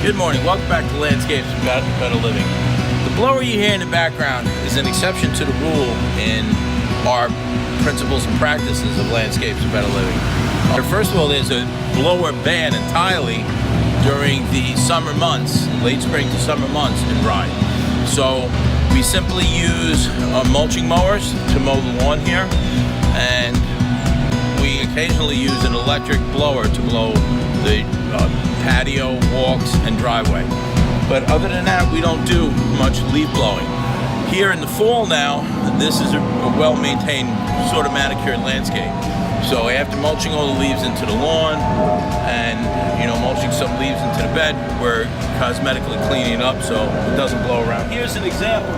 Good morning. Welcome back to Landscapes Better Living. The blower you hear in the background is an exception to the rule in our principles and practices of Landscapes Better Living. First of all, there's a blower ban entirely during the summer months, late spring to summer months in Rye. So we simply use mulching mowers to mow the lawn here, and we occasionally use an electric blower to blow the patio, walks, and driveway. But other than that, we don't do much leaf blowing. Here in the fall now, this is a well-maintained, sort of manicured landscape. So after mulching all the leaves into the lawn and mulching some leaves into the bed, we're cosmetically cleaning it up so it doesn't blow around. Here's an example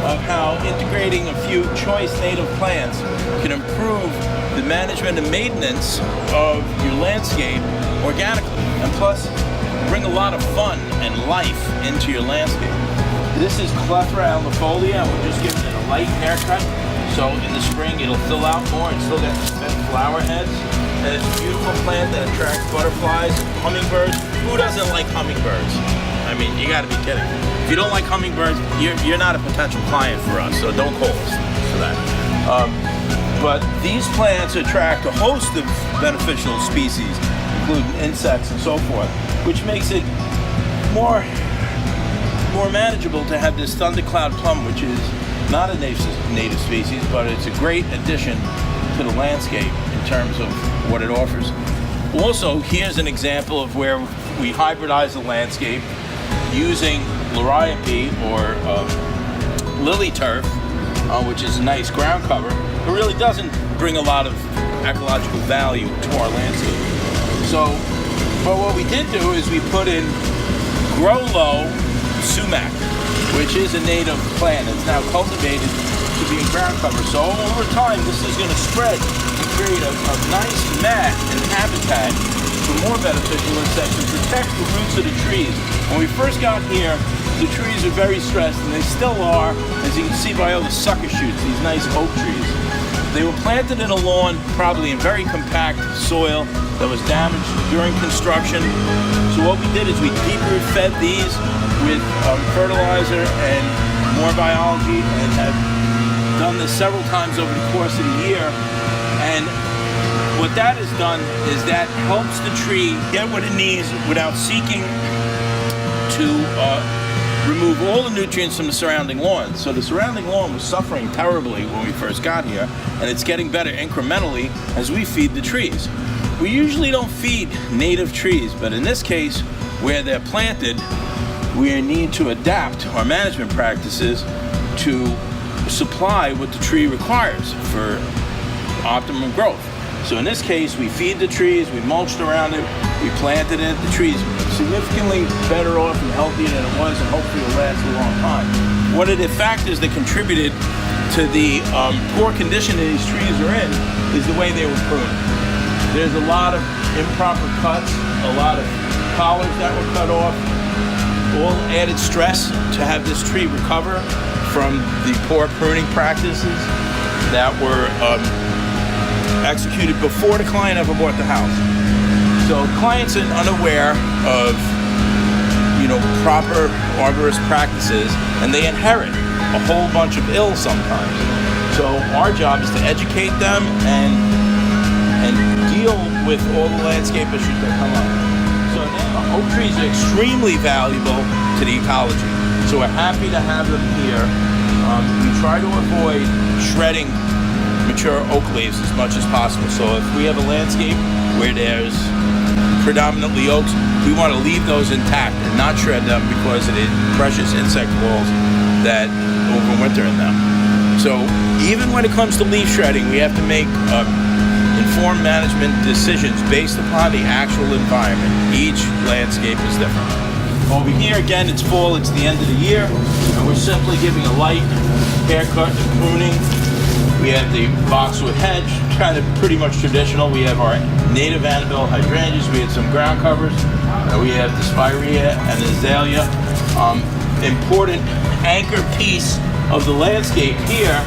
of how integrating a few choice native plants can improve the management and maintenance of your landscape organically, and plus bring a lot of fun and life into your landscape. This is Clethra alnifolia, and we're just giving it a light haircut. So in the spring it'll fill out more. It's still got the flower heads, and it's a beautiful plant that attracts butterflies, hummingbirds. Who doesn't like hummingbirds? I mean, you got to be kidding. If you don't like hummingbirds, you're not a potential client for us, so don't call us for that. But these plants attract a host of beneficial species, including insects and so forth, which makes it more manageable to have this thundercloud plum, which is not a native species, but it's a great addition to the landscape in terms of what it offers. Also, here's an example of where we hybridize the landscape using liriope or lily turf, which is a nice ground cover. It really doesn't bring a lot of ecological value to our landscape. So, but what we did do is we put in Grow Low sumac, which is a native plant. It's now cultivated to be in ground cover. So over time, this is going to spread and create a nice mat and habitat for more beneficial insects and protect the roots of the trees. When we first got here, the trees were very stressed, and they still are, as you can see by all the sucker shoots, these nice oak trees. They were planted in a lawn, probably in very compact soil that was damaged during construction. So what we did is we deeper fed these with fertilizer and more biology, and have done this several times over the course of the year. And what that has done is that helps the tree get what it needs without seeking to remove all the nutrients from the surrounding lawn. So the surrounding lawn was suffering terribly when we first got here, and it's getting better incrementally as we feed the trees. We usually don't feed native trees, but in this case, where they're planted, we need to adapt our management practices to supply what the tree requires for optimum growth. So in this case, we feed the trees, we mulched around it, we planted it. The tree's significantly better off and healthier than it was, and hopefully it'll last a long time. One of the factors that contributed to the poor condition that these trees are in is the way they were pruned. There's a lot of improper cuts, a lot of collars that were cut off, all added stress to have this tree recover from the poor pruning practices that were executed before the client ever bought the house. So clients are unaware of proper arborist practices, and they inherit a whole bunch of ills sometimes. So our job is to educate them and deal with all the landscape issues that come up. So now oak trees are extremely valuable to the ecology. So we're happy to have them here. We try to avoid shredding mature oak leaves as much as possible. So if we have a landscape where there's predominantly oaks, we want to leave those intact and not shred them because of the precious insect walls that overwinter in them. So even when it comes to leaf shredding, we have to make informed management decisions based upon the actual environment. Each landscape is different. Over here, again, it's fall, it's the end of the year, and we're simply giving a light haircut and pruning. We have the boxwood hedge, kind of pretty much traditional. We have our native Annabelle hydrangeas. We had some ground covers. We have the spirea and the azalea. Important anchor piece of the landscape here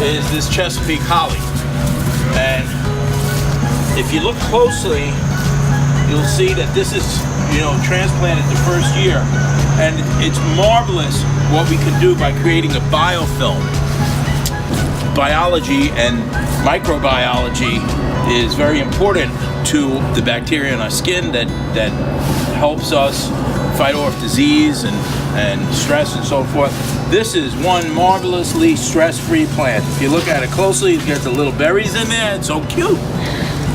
is this Chesapeake holly. And if you look closely you'll see that this is, transplanted the first year, and it's marvelous what we can do by creating a biofilm. Biology and microbiology is very important to the bacteria in our skin that helps us fight off disease and stress and so forth. This is one marvelously stress-free plant. If you look at it closely, it gets the little berries in there. It's so cute.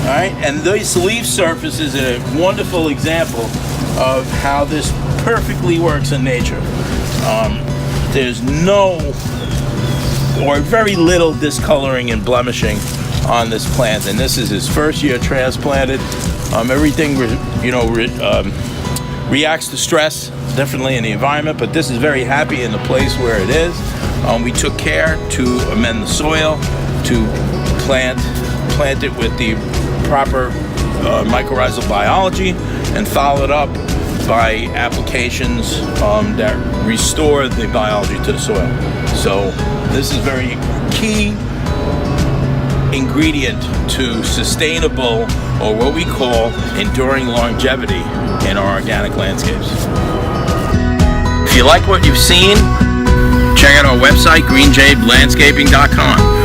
All right, and this leaf surface is a wonderful example of how this perfectly works in nature. There's no or very little discoloring and blemishing on this plant, and this is his first year transplanted. Everything reacts to stress differently in the environment, but this is very happy in the place where it is. We took care to amend the soil, to plant it with the proper mycorrhizal biology, and followed up by applications that restore the biology to the soil. So this is very key ingredient to sustainable, or what we call enduring longevity in our organic landscapes. If you like what you've seen, check out our website, greenjadelandscaping.com.